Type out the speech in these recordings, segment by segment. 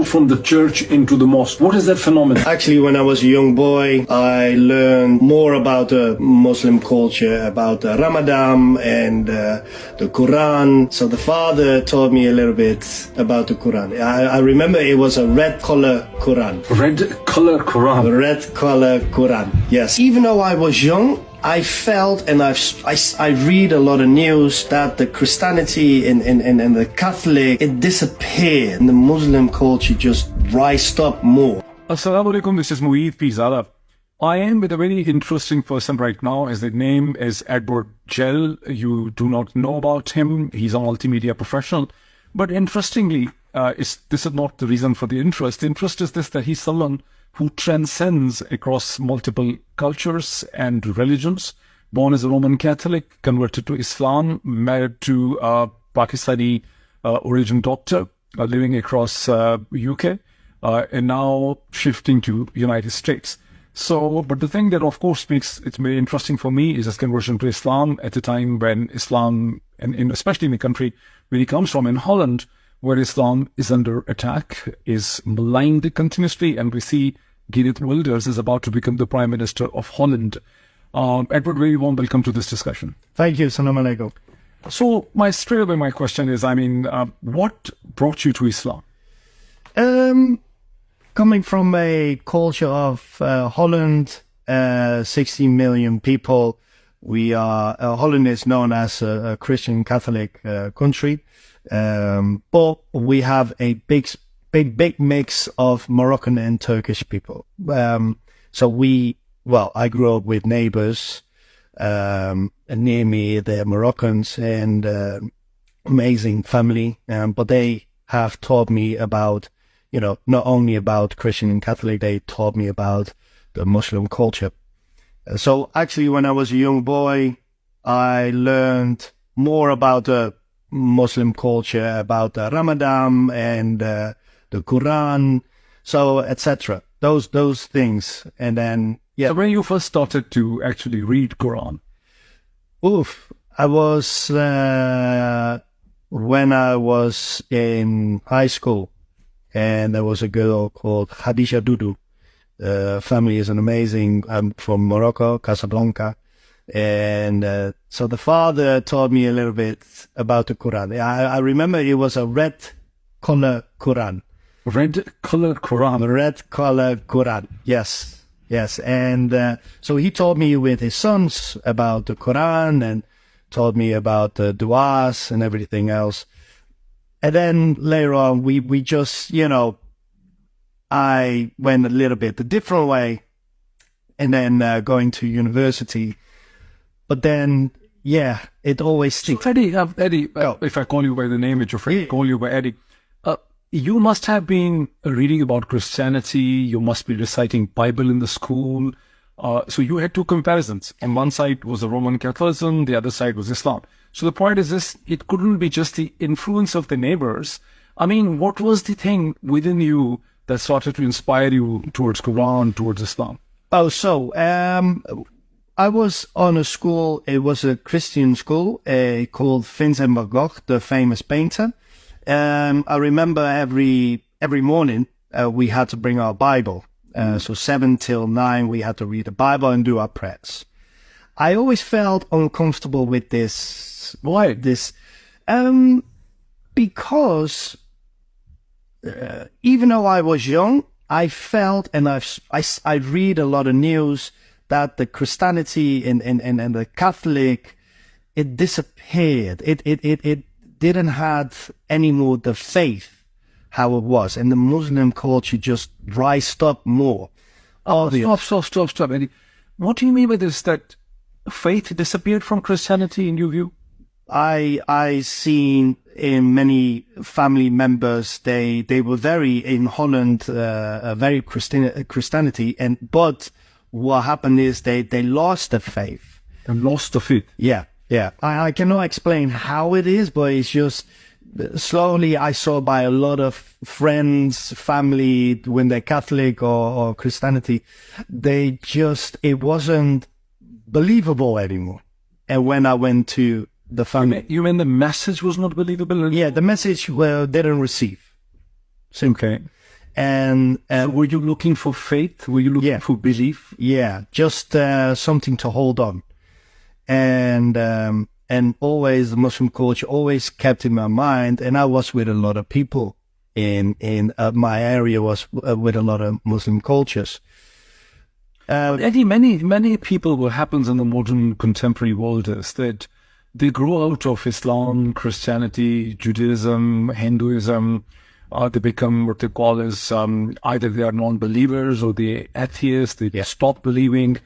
from the church into the mosque? What is that phenomenon? Actually, when I was a young boy, I learned more about the Muslim culture, about Ramadan and the Quran. So the father taught me a little bit about the Quran. I remember it was a red color Quran. Red color Quran? Red color Quran, yes. Even though I was young, I felt, and I read a lot of news, that the Christianity and the Catholic, it disappeared, and the Muslim culture just rised up more. Assalamu alaikum, this is Mueed Pizala. I am with a very interesting person right now. His name is Edward Gell. You do not know about him. He's a multimedia professional. But interestingly, this is not the reason for the interest. The interest is this, that he's someone who transcends across multiple cultures and religions. Born as a Roman Catholic, converted to Islam, married to a Pakistani origin doctor, living across UK, and now shifting to United States. So, but the thing that of course makes it very interesting for me is his conversion to Islam at a time when Islam, and especially in the country where he comes from, in Holland, where Islam is under attack, is maligned continuously, and we see Geert Wilders is about to become the Prime Minister of Holland. Edward, very warm welcome to this discussion. Thank you. Assalamu alaikum. So, straight away my question is, what brought you to Islam? Coming from a culture of Holland, 60 million people, Holland is known as a Christian Catholic country, but we have a big mix of Moroccan and Turkish people. I grew up with neighbors near me. They're Moroccans and amazing family, but they have taught me about, not only about Christian and Catholic, they taught me about the Muslim culture. So actually, when I was a young boy, I learned more about the Muslim culture, about Ramadan and the Quran, so etc. Those things, and then yeah. So when you first started to actually read Quran? I was when I was in high school, and there was a girl called Khadija Dudu. Family is an amazing. I'm from Morocco, Casablanca. And so the father taught me a little bit about the Quran. I remember it was a red color Quran. Red color Quran? Red color Quran, yes. And so he taught me with his sons about the Quran and taught me about the du'as and everything else. And then later on, we just, I went a little bit a different way, and then going to university. But then, yeah, it always sticks. So Eddie, if I call you by the name, it's your friend, call you by Eddie. You must have been reading about Christianity. You must be reciting Bible in the school. So you had two comparisons. On one side was the Roman Catholicism, the other side was Islam. So the point is this, it couldn't be just the influence of the neighbors. What was the thing within you that started to inspire you towards Quran, towards Islam? I was on a school, it was a Christian school called Vincent van Gogh, the famous painter. I remember every morning we had to bring our Bible. So 7 till 9 we had to read the Bible and do our prayers. I always felt uncomfortable with this. Why? Because even though I was young, I felt, and I read a lot of news, that the Christianity and the Catholic, it disappeared. It didn't have anymore the faith how it was, and the Muslim culture just rised up more. Stop, Eddie. What do you mean by this, that faith disappeared from Christianity in your view? I seen in many family members, they were very, in Holland, very Christianity, but what happened is they lost the faith. And lost the faith? Yeah. I cannot explain how it is, but it's just slowly I saw by a lot of friends, family, when they're Catholic or Christianity, it wasn't believable anymore. And when I went to the family... You mean the message was not believable? Yeah, the message didn't receive. Okay. And Were you looking for faith? Were you looking Yeah. for belief? yeah, just something to hold on. And always the Muslim culture always kept in my mind. And I was with a lot of people in my area was with a lot of Muslim cultures. Eddie, many people, what happens in the modern contemporary world is that they grow out of Islam, Christianity, Judaism, Hinduism. They become what they call as either they are non-believers or they atheists. They stop believing.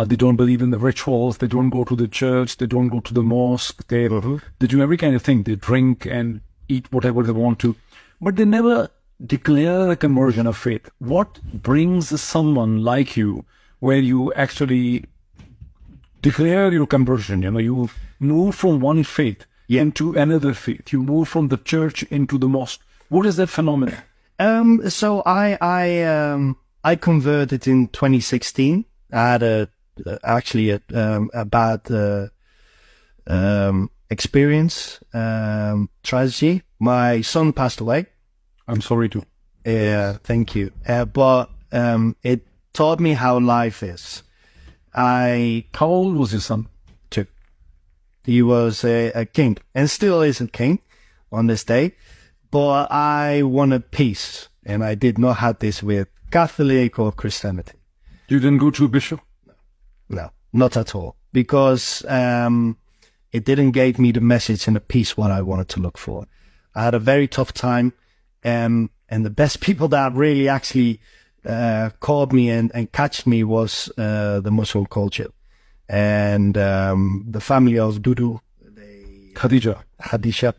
They don't believe in the rituals. They don't go to the church. They don't go to the mosque. They do every kind of thing. They drink and eat whatever they want to, but they never declare a conversion of faith. What brings someone like you where you actually declare your conversion? You know, you move from one faith into another faith. You move from the church into the mosque. What is that phenomenon? So I converted in 2016. I had actually a bad experience, tragedy. My son passed away. I'm sorry to. Yeah, thank you. But it taught me how life is. How old was your son? 2. He was a king and still is a king on this day. But I wanted peace, and I did not have this with Catholic or Christianity. You didn't go to a bishop? No, not at all. Because it didn't give me the message and the peace what I wanted to look for. I had a very tough time, and the best people that really actually called me and catched me was the Muslim culture. And the family of Dudu, Khadija,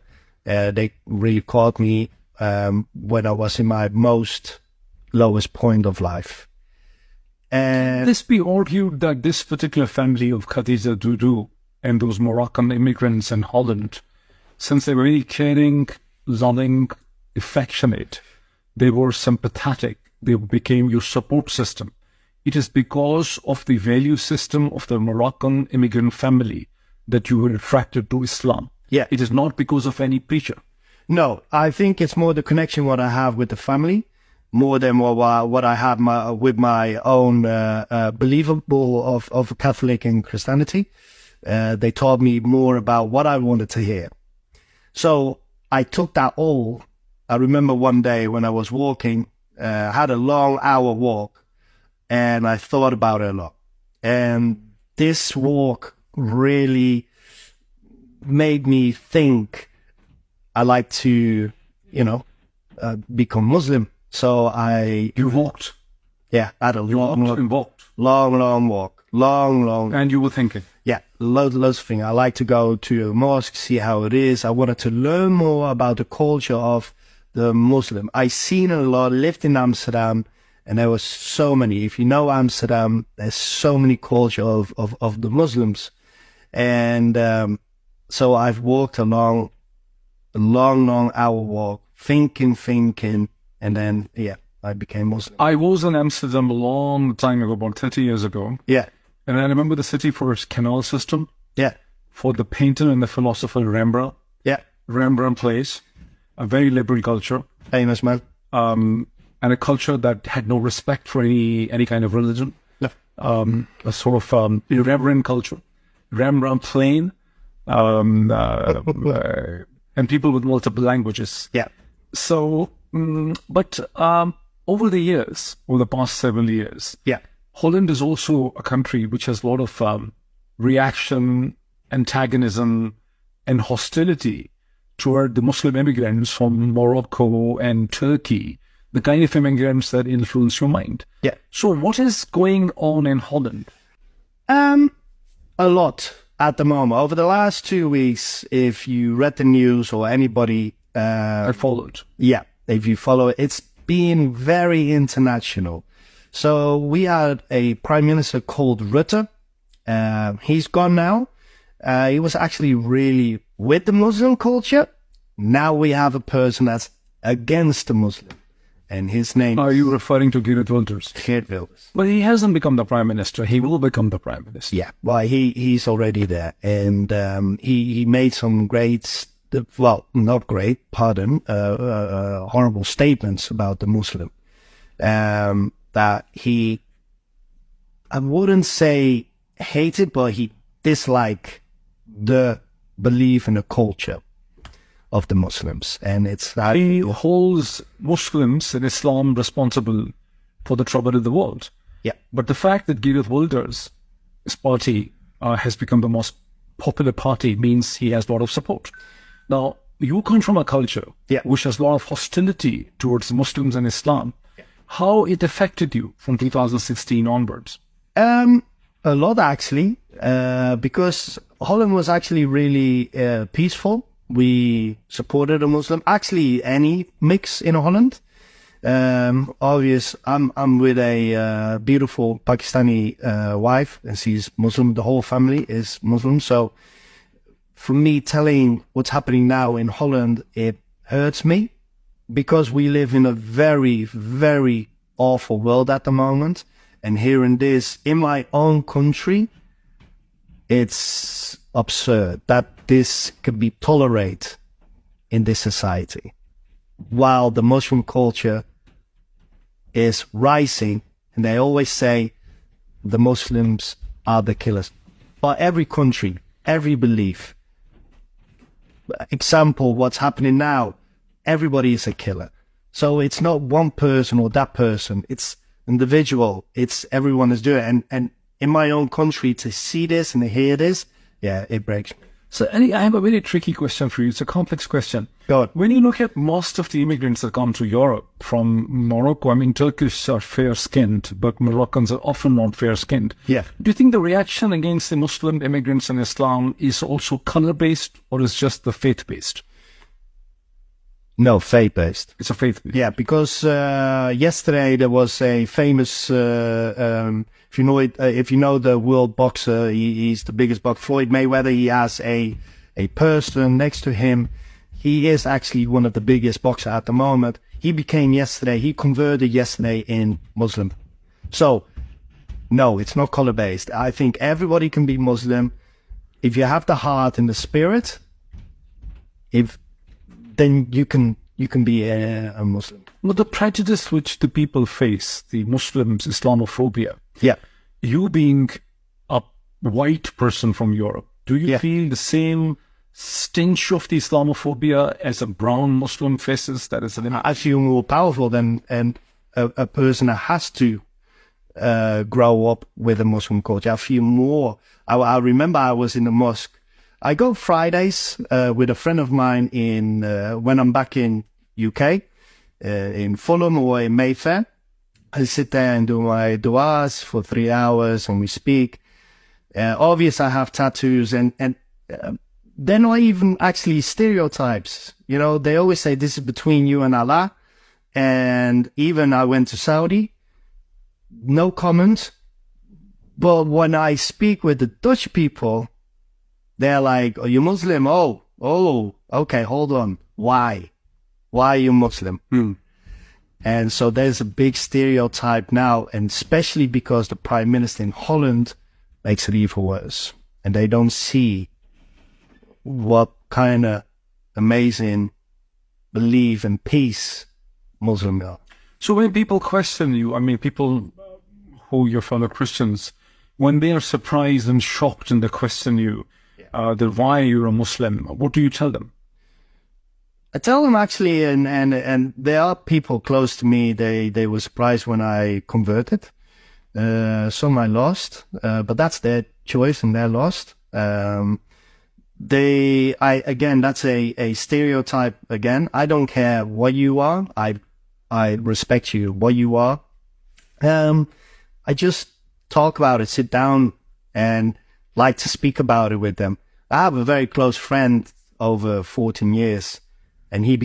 they really called me when I was in my most lowest point of life. And This be argued that this particular family of Khadija Dudu and those Moroccan immigrants in Holland, since they were very caring, loving, affectionate, they were sympathetic, they became your support system. It is because of the value system of the Moroccan immigrant family that you were attracted to Islam. Yeah. It is not because of any preacher. no, I think it's more the connection what I have with the family, more than what I have with my own believable of Catholic and Christianity. They taught me more about what I wanted to hear. So I took that all. I remember one day when I was walking, had a long hour walk, and I thought about it a lot. And this walk really made me think I like to, become Muslim. So You walked. I had a long walked. walk, long. And you were thinking. Yeah, loads of things. I like to go to a mosque, see how it is. I wanted to learn more about the culture of the Muslim. I seen it a lot, lived in Amsterdam, and there was so many. If you know Amsterdam, there's so many culture of the Muslims. And so I've walked along a long hour walk, thinking, and then, I became Muslim. I was in Amsterdam a long time ago, about 30 years ago. Yeah, And I remember the city for its canal system, yeah, for the painter and the philosopher Rembrandt. yeah. Rembrandt place, a very liberal culture, Famous man. and a culture that had no respect for any kind of religion. No. A sort of irreverent culture. Rembrandt plain, and people with multiple languages. Yeah, So, but over the past several years, yeah, Holland is also a country which has a lot of reaction, antagonism, and hostility toward the Muslim immigrants from Morocco and Turkey, the kind of immigrants that influence your mind. yeah. So what is going on in Holland? A lot at the moment. Over the last 2 weeks, if you read the news or anybody, I followed. if you follow it, it's been very international. So we had a prime minister called Revert. He's gone now. He was actually really with the Muslim culture. Now we have a person that's against the Muslim. And his name Are you referring to Geert Wilders? is Geert Wilders. But he hasn't become the prime minister. He will become the prime minister. Yeah, well, he's already there. And he made some not great, horrible statements about the Muslim. that he, I wouldn't say hated, but he disliked the belief and the culture of the Muslims. And it's that He holds Muslims and Islam responsible for the trouble in the world. yeah, But the fact that Geert Wilders' party has become the most popular party means he has a lot of support. Now, you come from a culture Yeah. which has a lot of hostility towards Muslims and Islam. How it affected you from 2016 onwards? a lot actually, because Holland was actually really peaceful. We supported a Muslim, actually any mix in Holland. I'm with a beautiful Pakistani wife, and she's Muslim. The whole family is Muslim. So for me, telling what's happening now in Holland, it hurts me because we live in a very, very awful world at the moment. And hearing this in my own country, it's absurd that this could be tolerated in this society, while the Muslim culture is rising. And they always say the Muslims are the killers. But every country, every belief, example, what's happening now, everybody is a killer. So it's not one person or that person. It's individual. It's everyone is doing it. And in my own country, to see this and to hear this, yeah, it breaks me. So, Eddie, I have a very tricky question for you. It's a complex question. Go on. When you look at most of the immigrants that come to Europe from Morocco, I mean, Turkish are fair-skinned, but Moroccans are often not fair-skinned. Yeah. Do you think the reaction against the Muslim immigrants in Islam is also color-based, or is just the faith-based? No, faith-based. It's a faith-based. Yeah, because yesterday there was a famous, if you know it, if you know the world boxer, he's the biggest boxer, Floyd Mayweather. He has a person next to him. He is actually one of the biggest boxers at the moment. He converted yesterday in Muslim. So, no, it's not color-based. I think everybody can be Muslim. If you have the heart and the spirit, then you can be a Muslim. But the prejudice which the people face, the Muslims, Islamophobia, Yeah. you being a white person from Europe, do you Yeah. feel the same stench of the Islamophobia as a brown Muslim faces? That is an I feel more powerful than a person that has to grow up with a Muslim culture. I feel more. I remember I was in the mosque. I go Fridays with a friend of mine when I'm back in UK, in Fulham or in Mayfair. I sit there and do my du'as for 3 hours, and we speak. Obviously, I have tattoos, and they're not even actually stereotypes. You know, they always say this is between you and Allah. And even I went to Saudi, no comment. But when I speak with the Dutch people, they're like, "Are you Muslim?" Oh, okay, hold on. Why? Why are you Muslim? And so there's a big stereotype now, and especially because the Prime Minister in Holland makes it even worse. And they don't see what kind of amazing belief and peace Muslims are. So when people question you, I mean, people who your fellow Christians, when they are surprised and shocked and they question you, that why you're a Muslim, what do you tell them? I tell them actually, and there are people close to me, they were surprised when I converted. Some I lost, but that's their choice and they're lost. Again, that's a stereotype again. I don't care what you are. I respect you, what you are. I just talk about it, sit down and like to speak about it with them. I have a very close friend over 14 years, and he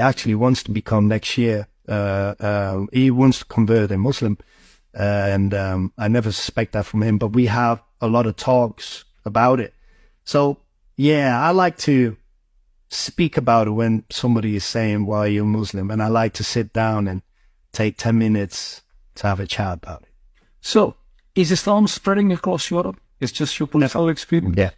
actually wants to become next year. He wants to convert a Muslim, and I never suspect that from him, but we have a lot of talks about it. So, yeah, I like to speak about it when somebody is saying, why are you Muslim? And I like to sit down and take 10 minutes to have a chat about it. So, is Islam spreading across Europe? It's just your personal experience? Yeah.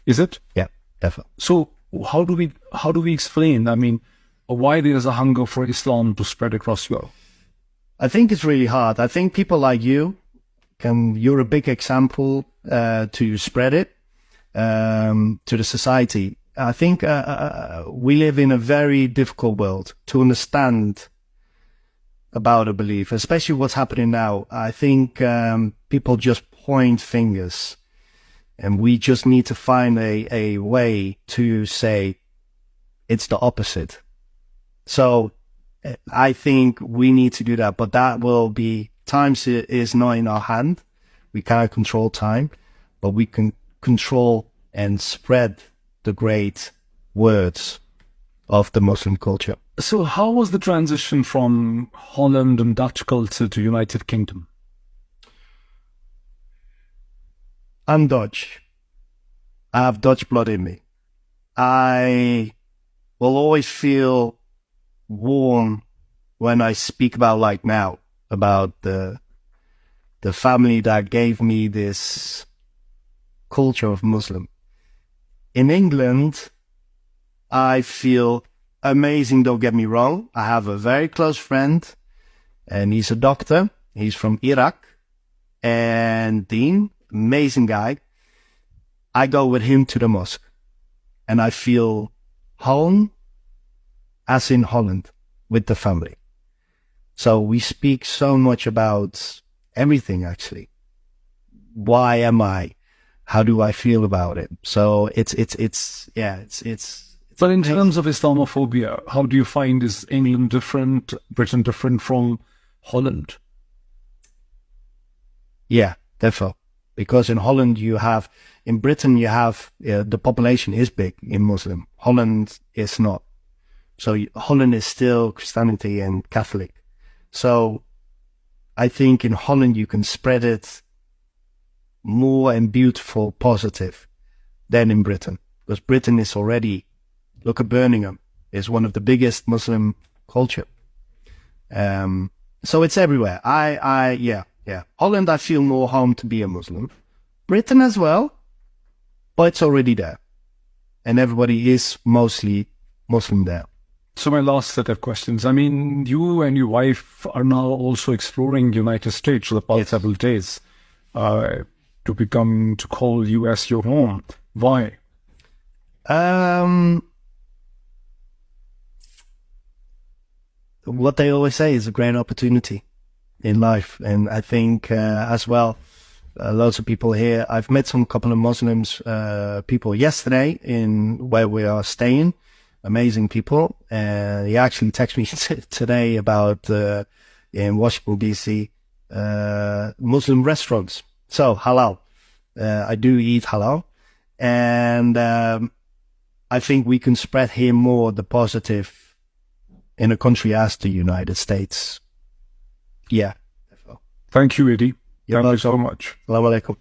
Is it? Yeah, definitely. So, how do we explain? I mean, why there is a hunger for Islam to spread across Europe? I think it's really hard. I think people like you're a big example to spread it to the society. I think we live in a very difficult world to understand about a belief, especially what's happening now. I think people just point fingers, and we just need to find a way to say it's the opposite. So I think we need to do that, but that will be, time is not in our hand. We cannot control time, but we can control and spread the great words of the Muslim culture. So how was the transition from Holland and Dutch culture to United Kingdom? I'm Dutch. I have Dutch blood in me. I will always feel warm when I speak about, like now, about the family that gave me this culture of Muslim. In England, I feel amazing, don't get me wrong. I have a very close friend, and he's a doctor. He's from Iraq. And Dean, amazing guy. I go with him to the mosque, and I feel home as in Holland with the family. So we speak so much about everything, actually. Why am I? How do I feel about it? So it's But in terms of Islamophobia, how do you find, is England different, Britain different from Holland? Yeah, definitely. Because in Holland in Britain the population is big in Muslim. Holland is not. So Holland is still Christianity and Catholic. So I think in Holland you can spread it more and beautiful, positive than in Britain. Because Britain is already, look at Birmingham, is one of the biggest Muslim culture. So it's everywhere. Yeah. Holland, I feel more home to be a Muslim. Britain as well, but it's already there. And everybody is mostly Muslim there. So my last set of questions. I mean, you and your wife are now also exploring United States for the past several days to call US your home. Why? What they always say is a great opportunity in life. And I think as well, loads of people here. I've met some couple of Muslims people yesterday in where we are staying. Amazing people. And he actually texted me today about in Washington, D.C., Muslim restaurants. So halal. I do eat halal. And I think we can spread here more the positive in a country as the United States. Yeah. Thank you, Eddie. You're Thank you welcome. so much. Assalamu alaikum.